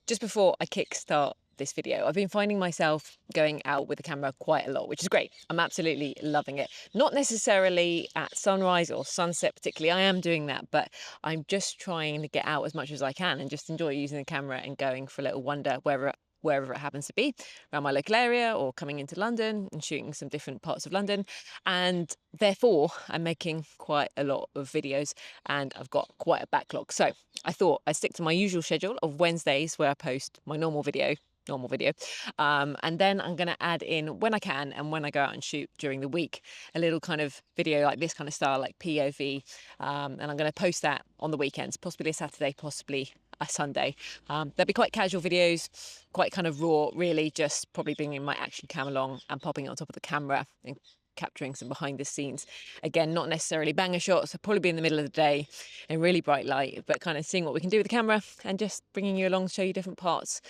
just before I kickstart this video, I've been finding myself going out with the camera quite a lot, which is great. I'm absolutely loving it. Not necessarily at sunrise or sunset particularly, I am doing that, but I'm just trying to get out as much as I can and just enjoy using the camera and going for a little wander wherever it happens to be, around my local area or coming into London and shooting some different parts of London. And therefore, I'm making quite a lot of videos and I've got quite a backlog. So I thought I'd stick to my usual schedule of Wednesdays where I post my normal video. And then I'm going to add in, when I can and when I go out and shoot during the week, a little kind of video like this kind of style, like POV. And I'm going to post that on the weekends, possibly a Saturday, possibly a Sunday. They'll be quite casual videos, quite kind of raw, really just probably bringing my action cam along and popping it on top of the camera and capturing some behind the scenes. Again, not necessarily banger shots, so probably be in the middle of the day in really bright light, but kind of seeing what we can do with the camera and just bringing you along to show you different parts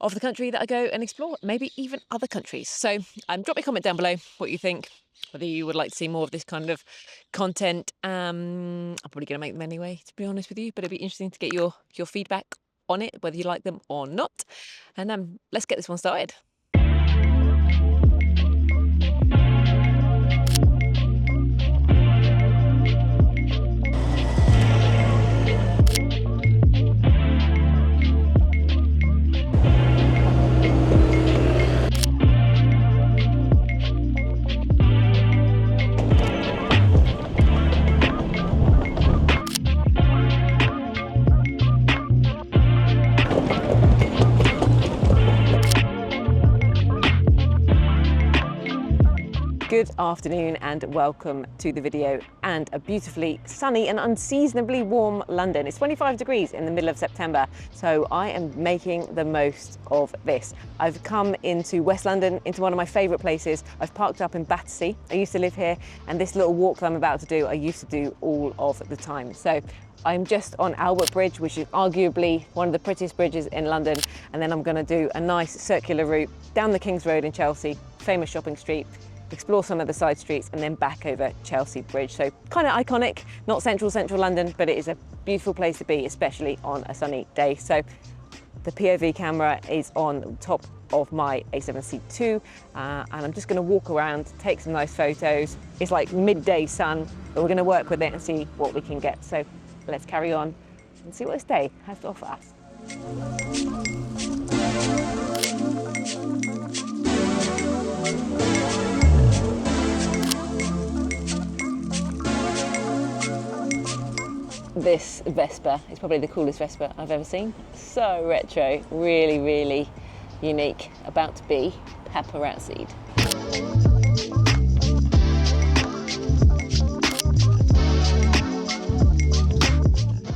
of the country that I go and explore, maybe even other countries. So drop me a comment down below what you think, whether you would like to see more of this kind of content. I'm probably going to make them anyway, to be honest with you, but it'd be interesting to get your feedback on it, whether you like them or not. And let's get this one started. Good afternoon and welcome to the video and a beautifully sunny and unseasonably warm London. It's 25 degrees in the middle of September, so I am making the most of this. I've come into West London, into one of my favourite places. I've parked up in Battersea. I used to live here, and this little walk that I'm about to do, I used to do all of the time. So I'm just on Albert Bridge, which is arguably one of the prettiest bridges in London, and then I'm going to do a nice circular route down the King's Road in Chelsea, famous shopping street, explore some of the side streets and then back over Chelsea Bridge. So kind of iconic, not central London, but it is a beautiful place to be, especially on a sunny day. So the POV camera is on top of my A7C II and I'm just going to walk around, take some nice photos. It's like midday sun, but we're going to work with it and see what we can get. So let's carry on and see what this day has to offer us. This Vespa is probably the coolest Vespa I've ever seen. So retro, really, really unique. About to be paparazzi'd.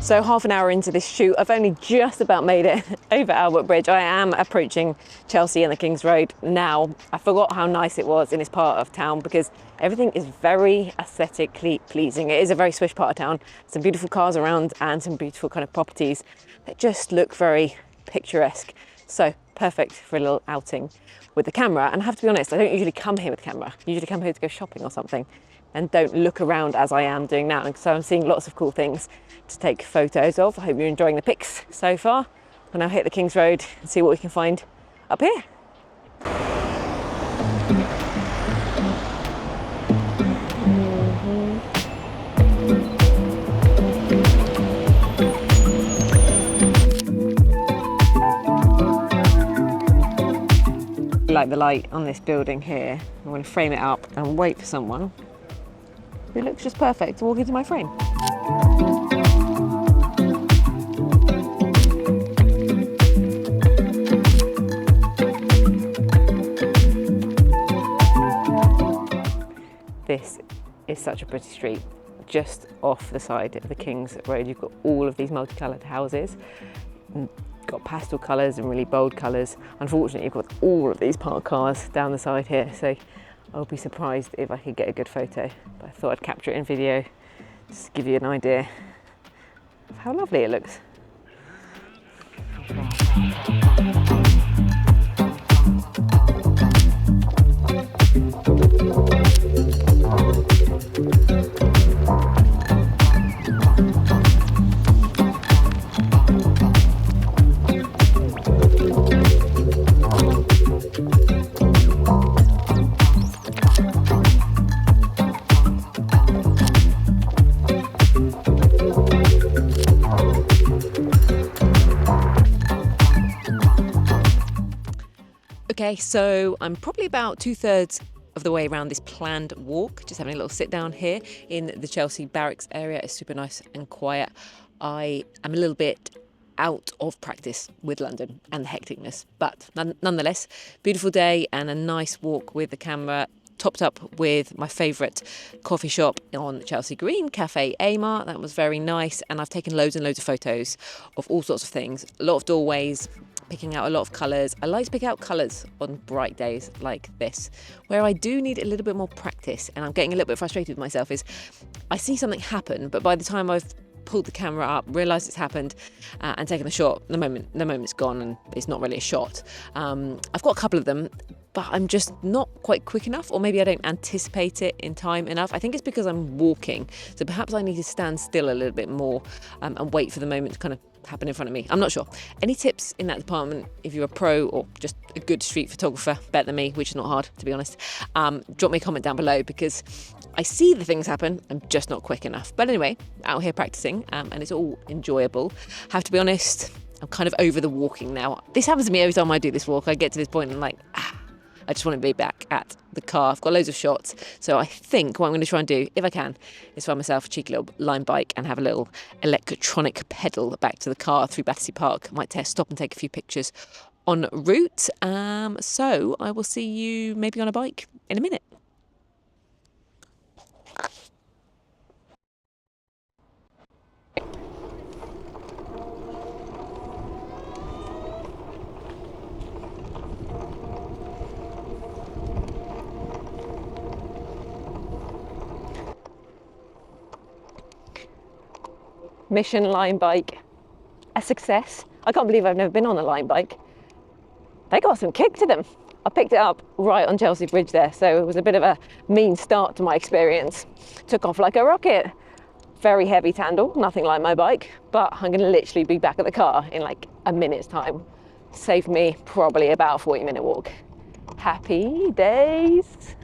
So half an hour into this shoot, I've only just about made it over Albert Bridge. I am approaching Chelsea and the King's Road now. I forgot how nice it was in this part of town because everything is very aesthetically pleasing. It is a very swish part of town. Some beautiful cars around and some beautiful kind of properties that just look very picturesque. So perfect for a little outing with the camera. And I have to be honest, I don't usually come here with the camera. I usually come here to go shopping or something and don't look around as I am doing now. And so I'm seeing lots of cool things to take photos of. I hope you're enjoying the pics so far. We'll now hit the King's Road and see what we can find up here. I like the light on this building here. I'm going to frame it up and wait for someone. It looks just perfect to walk into my frame. This is such a pretty street. Just off the side of the King's Road, you've got all of these multicoloured houses. Got pastel colours and really bold colours. Unfortunately, you've got all of these parked cars down the side here, so I'll be surprised if I could get a good photo. But I thought I'd capture it in video, just to give you an idea of how lovely it looks. Okay, so I'm probably about 2/3 of the way around this planned walk, just having a little sit down here in the Chelsea barracks area. It's super nice and quiet. I am a little bit out of practice with London and the hecticness, but nonetheless, beautiful day and a nice walk with the camera, topped up with my favourite coffee shop on Chelsea Green, Cafe Amar. That was very nice, and I've taken loads and loads of photos of all sorts of things, a lot of doorways, picking out a lot of colours. I like to pick out colours on bright days like this. Where I do need a little bit more practice, and I'm getting a little bit frustrated with myself, is I see something happen, but by the time I've pulled the camera up, realised it's happened, and taken the shot, the moment's gone, and it's not really a shot. I've got a couple of them, but I'm just not quite quick enough, or maybe I don't anticipate it in time enough. I think it's because I'm walking, so perhaps I need to stand still a little bit more and wait for the moment to kind of happen in front of me. I'm not sure. Any tips in that department, if you're a pro or just a good street photographer, better than me, which is not hard, to be honest, drop me a comment down below, because I see the things happen, I'm just not quick enough. But anyway, out here practicing, and it's all enjoyable. Have to be honest, I'm kind of over the walking now. This happens to me every time I do this walk. I get to this point and I'm like, I just want to be back at the car. I've got loads of shots, so I think what I'm going to try and do, if I can, is find myself a cheeky little Lime bike and have a little electronic pedal back to the car through Battersea Park. Might stop and take a few pictures en route. So I will see you maybe on a bike in a minute. Mission Lime bike, a success. I can't believe I've never been on a Lime bike. They got some kick to them. I picked it up right on Chelsea Bridge there, so it was a bit of a mean start to my experience. Took off like a rocket. Very heavy handle, nothing like my bike, but I'm going to literally be back at the car in like a minute's time. Saved me probably about a 40-minute walk. Happy days.